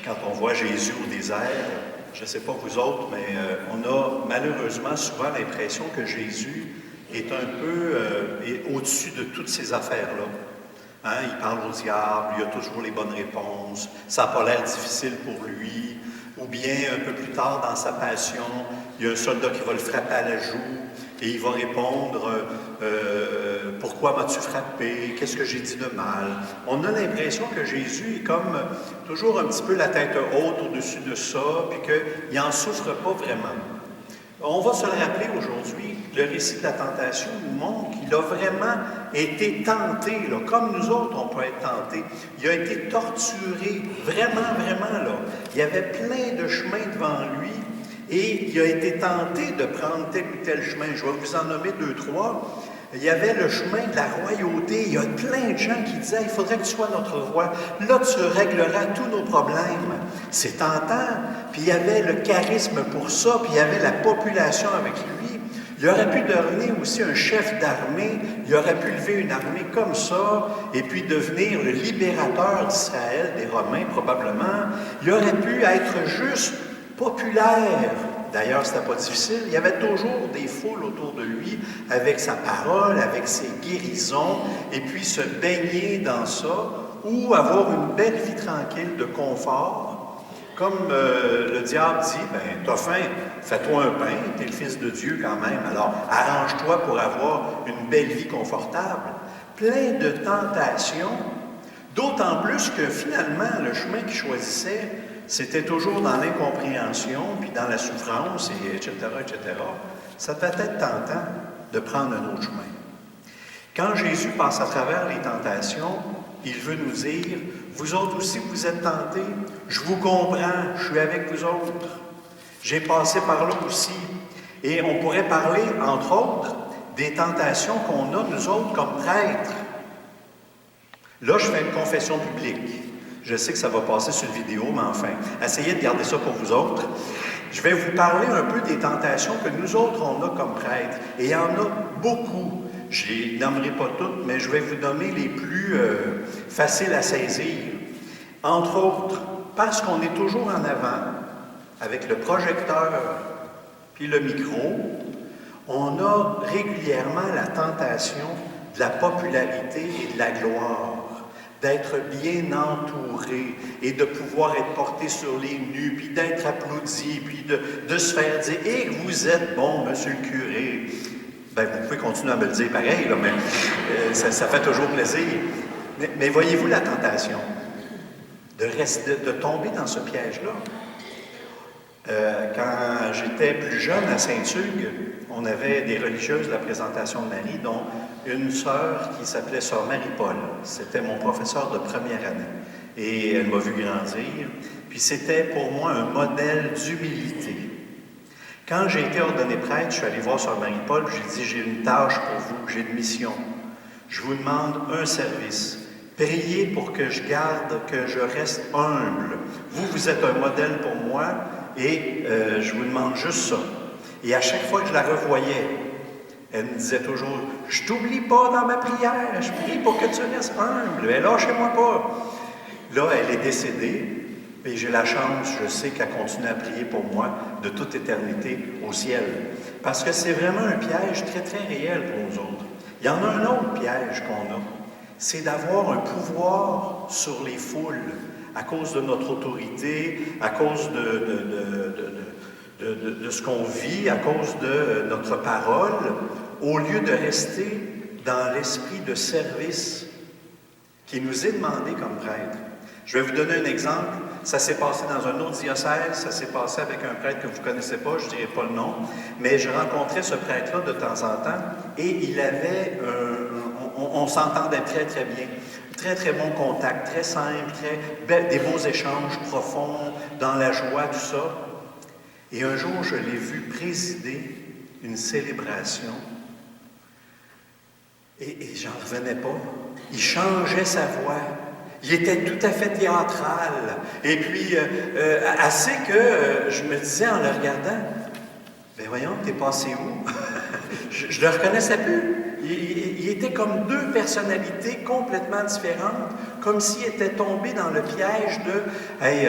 quand on voit Jésus au désert, je ne sais pas vous autres, mais on a malheureusement souvent l'impression que Jésus est un peu au-dessus de toutes ces affaires-là. Hein? Il parle au diable, il a toujours les bonnes réponses, ça n'a pas l'air difficile pour lui. Ou bien, un peu plus tard dans sa passion, il y a un soldat qui va le frapper à la joue et il va répondre « Pourquoi m'as-tu frappé? Qu'est-ce que j'ai dit de mal? » On a l'impression que Jésus est comme toujours un petit peu la tête haute au-dessus de ça, puis qu'il n'en souffre pas vraiment. On va se le rappeler aujourd'hui, le récit de la tentation nous montre qu'il a vraiment été tenté, là, comme nous autres on peut être tentés. Il a été torturé, vraiment, vraiment, là. Il y avait plein de chemins devant lui et il a été tenté de prendre tel ou tel chemin. Je vais vous en nommer 2, 3. Il y avait le chemin de la royauté. Il y a plein de gens qui disaient « Il faudrait que tu sois notre roi. Là, tu régleras tous nos problèmes. » C'est tentant. Puis il y avait le charisme pour ça, puis il y avait la population avec lui. Il aurait pu devenir aussi un chef d'armée. Il aurait pu lever une armée comme ça, et puis devenir le libérateur d'Israël, des Romains probablement. Il aurait pu être juste populaire. D'ailleurs, ce n'était pas difficile. Il y avait toujours des foules autour de lui avec sa parole, avec ses guérisons, et puis se baigner dans ça, ou avoir une belle vie tranquille de confort. Comme le diable dit, « Ben, t'as faim, fais-toi un pain, t'es le Fils de Dieu quand même, alors arrange-toi pour avoir une belle vie confortable. » Plein de tentations, d'autant plus que finalement, le chemin qu'il choisissait, c'était toujours dans l'incompréhension, puis dans la souffrance, et etc., etc. Ça peut être tentant de prendre un autre chemin. Quand Jésus passe à travers les tentations, il veut nous dire, « Vous autres aussi, vous êtes tentés, je vous comprends, je suis avec vous autres. J'ai passé par là aussi. » Et on pourrait parler, entre autres, des tentations qu'on a, nous autres, comme prêtres. Là, je fais une confession publique. Je sais que ça va passer sur le vidéo, mais enfin, essayez de garder ça pour vous autres. Je vais vous parler un peu des tentations que nous autres, on a comme prêtres. Et il y en a beaucoup. Je ne les nommerai pas toutes, mais je vais vous nommer les plus faciles à saisir. Entre autres, parce qu'on est toujours en avant, avec le projecteur puis le micro, on a régulièrement la tentation de la popularité et de la gloire. D'être bien entouré et de pouvoir être porté sur les nus, puis d'être applaudi, puis de se faire dire « Et vous êtes bon, monsieur le curé ». Bien, vous pouvez continuer à me le dire pareil, là, mais ça fait toujours plaisir. Mais voyez-vous la tentation de tomber dans ce piège-là? Quand j'étais plus jeune à Saint-Hugues, on avait des religieuses de la présentation de Marie, dont une sœur qui s'appelait sœur Marie-Paul. C'était mon professeur de première année. Et elle m'a vu grandir. Puis c'était pour moi un modèle d'humilité. Quand j'ai été ordonné prêtre, je suis allé voir sœur Marie-Paul, j'ai dit, j'ai une tâche pour vous, j'ai une mission. Je vous demande un service. Priez pour que je garde, que je reste humble. Vous êtes un modèle pour moi et je vous demande juste ça. Et à chaque fois que je la revoyais, elle me disait toujours, « Je t'oublie pas dans ma prière, je prie pour que tu restes humble, mais lâchez-moi pas. » Là, elle est décédée, et j'ai la chance, je sais qu'elle continue à prier pour moi de toute éternité au ciel. Parce que c'est vraiment un piège très, très réel pour nous autres. Il y en a un autre piège qu'on a, c'est d'avoir un pouvoir sur les foules à cause de notre autorité, à cause de ce qu'on vit, à cause de notre parole, au lieu de rester dans l'esprit de service qui nous est demandé comme prêtre. Je vais vous donner un exemple. Ça s'est passé dans un autre diocèse, ça s'est passé avec un prêtre que vous ne connaissez pas, je ne dirai pas le nom, mais je rencontrais ce prêtre-là de temps en temps et il avait, on s'entendait très, très bien. Très, très bon contact, très simple, des beaux échanges profonds, dans la joie, tout ça. Et un jour, je l'ai vu présider une célébration et j'en revenais pas. Il changeait sa voix. Il était tout à fait théâtral. Et puis, assez que je me disais en le regardant, « Ben voyons, t'es passé où? » Je ne le reconnaissais plus. Il étaient comme deux personnalités complètement différentes, comme s'ils étaient tombés dans le piège de « Hey,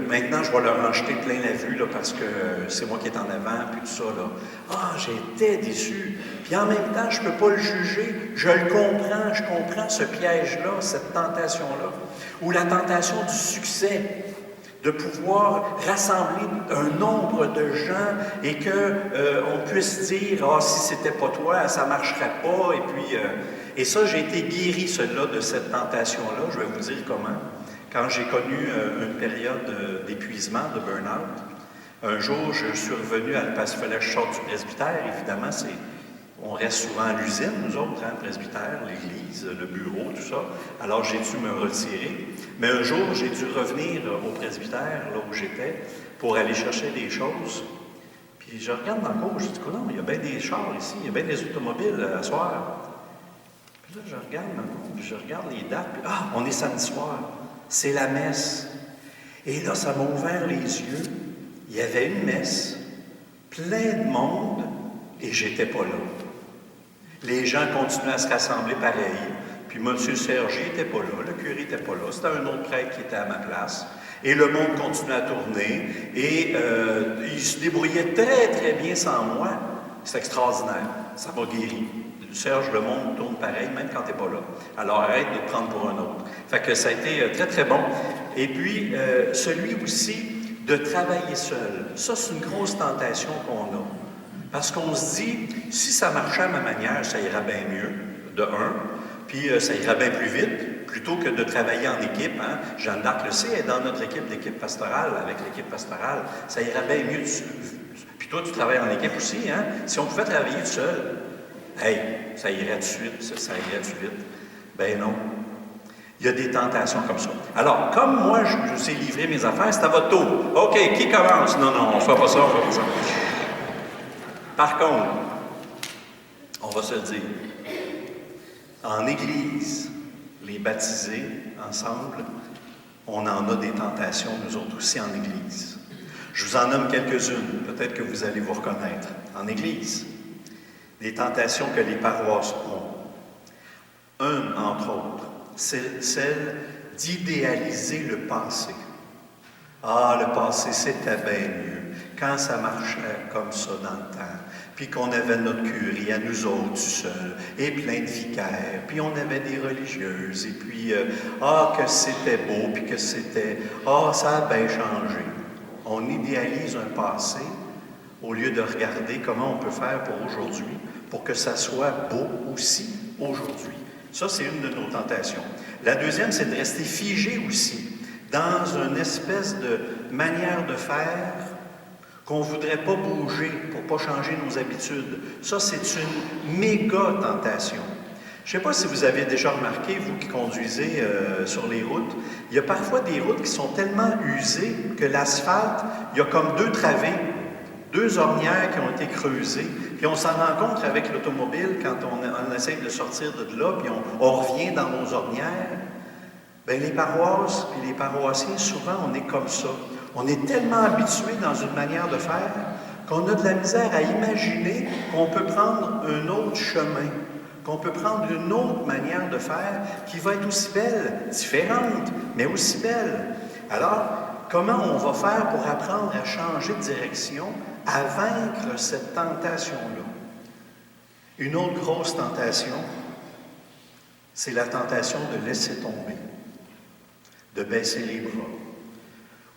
maintenant je vais leur en jeter plein la vue là, parce que c'est moi qui est en avant, puis tout ça. » là. Ah, j'étais déçu. Puis en même temps, je ne peux pas le juger. Je le comprends, je comprends ce piège-là, cette tentation-là. Ou la tentation du succès. De pouvoir rassembler un nombre de gens et qu'on puisse dire « Ah, si c'était pas toi, ça ne marcherait pas. » Et ça, j'ai été guéri, cela, de cette tentation-là. Je vais vous dire comment. Quand j'ai connu une période d'épuisement, de burn-out, un jour, je suis revenu parce qu'il fallait que je sorte du presbytère. Évidemment, on reste souvent à l'usine, nous autres, hein, le presbytère, l'église, le bureau, tout ça. Alors, j'ai dû me retirer. Mais un jour, j'ai dû revenir au presbytère, là où j'étais, pour aller chercher des choses. Puis je regarde dans le cours, je dis, non, il y a bien des chars ici, il y a bien des automobiles à soir. Puis là, je regarde dans le cours, puis je regarde les dates, puis on est samedi soir, c'est la messe. Et là, ça m'a ouvert les yeux. Il y avait une messe, plein de monde, et j'étais pas là. Les gens continuaient à se rassembler pareil. Puis M. Sergi n'était pas là, le curé n'était pas là. C'était un autre prêtre qui était à ma place. Et le monde continuait à tourner. Et il se débrouillait très, très bien sans moi. C'est extraordinaire. Ça m'a guéri. Serge, le monde tourne pareil, même quand tu n'es pas là. Alors arrête de te prendre pour un autre. Fait que ça a été très, très bon. Et puis, celui aussi de travailler seul. Ça, c'est une grosse tentation qu'on a. Parce qu'on se dit, si ça marchait à ma manière, ça ira bien mieux, de un, puis ça ira bien plus vite, plutôt que de travailler en équipe. Hein. Jeanne d'Arc le sait, elle est dans notre équipe d'équipe pastorale, avec l'équipe pastorale, ça ira bien mieux. Puis toi, tu travailles en équipe aussi, hein. Si on pouvait travailler tout seul, hey, ça irait tout de suite, ça irait tout vite. Ben non. Il y a des tentations comme ça. Alors, comme moi, je vous ai livré mes affaires, c'est à votre tour. OK, qui commence? Non, on ne fait pas ça, on ne fait pas ça. Par contre, on va se le dire, en Église, les baptisés ensemble, on en a des tentations, nous autres aussi en Église. Je vous en nomme quelques-unes, peut-être que vous allez vous reconnaître. En Église, des tentations que les paroisses ont. Une, entre autres, c'est celle d'idéaliser le passé. Ah, le passé, c'était bien mieux. Quand ça marchait comme ça dans le temps, puis qu'on avait notre curé à nous autres tout seuls, et plein de vicaires, puis on avait des religieuses, et puis, que c'était beau, puis que c'était, ça a bien changé. On idéalise un passé au lieu de regarder comment on peut faire pour aujourd'hui, pour que ça soit beau aussi aujourd'hui. Ça, c'est une de nos tentations. La deuxième, c'est de rester figé aussi, dans une espèce de manière de faire qu'on ne voudrait pas bouger pour ne pas changer nos habitudes. Ça, c'est une méga tentation. Je ne sais pas si vous avez déjà remarqué, vous qui conduisez sur les routes, il y a parfois des routes qui sont tellement usées que l'asphalte, il y a comme deux travées, deux ornières qui ont été creusées, puis on s'en rend compte avec l'automobile quand on essaie de sortir de là, puis on revient dans nos ornières. Bien, les paroisses et les paroissiens, souvent, on est comme ça. On est tellement habitué dans une manière de faire qu'on a de la misère à imaginer qu'on peut prendre un autre chemin, qu'on peut prendre une autre manière de faire qui va être aussi belle, différente, mais aussi belle. Alors, comment on va faire pour apprendre à changer de direction, à vaincre cette tentation-là? Une autre grosse tentation, c'est la tentation de laisser tomber, de baisser les bras,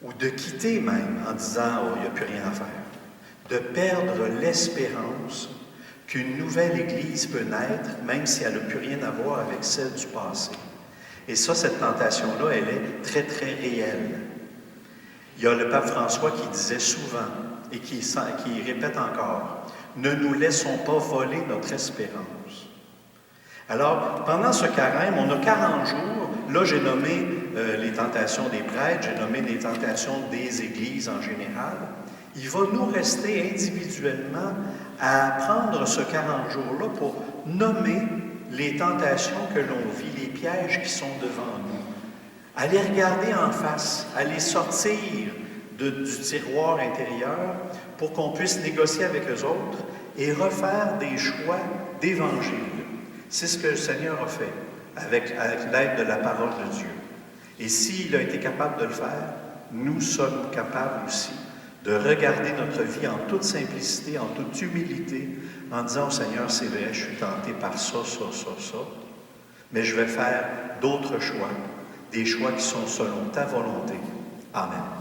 ou de quitter même en disant « il n'y a plus rien à faire », de perdre l'espérance qu'une nouvelle Église peut naître, même si elle n'a plus rien à voir avec celle du passé. Et ça, cette tentation-là, elle est très, très réelle. Il y a le pape François qui disait souvent, et qui répète encore, « Ne nous laissons pas voler notre espérance ». Alors, pendant ce carême, on a 40 jours. Là, j'ai nommé les tentations des prêtres, j'ai nommé les tentations des églises en général. Il va nous rester individuellement à prendre ce 40 jours-là pour nommer les tentations que l'on vit, les pièges qui sont devant nous. À les regarder en face, à les sortir du tiroir intérieur pour qu'on puisse négocier avec eux autres et refaire des choix d'évangile. C'est ce que le Seigneur a fait avec l'aide de la parole de Dieu. Et s'il a été capable de le faire, nous sommes capables aussi de regarder notre vie en toute simplicité, en toute humilité, en disant au Seigneur, c'est vrai, je suis tenté par ça, mais je vais faire d'autres choix, des choix qui sont selon ta volonté. Amen.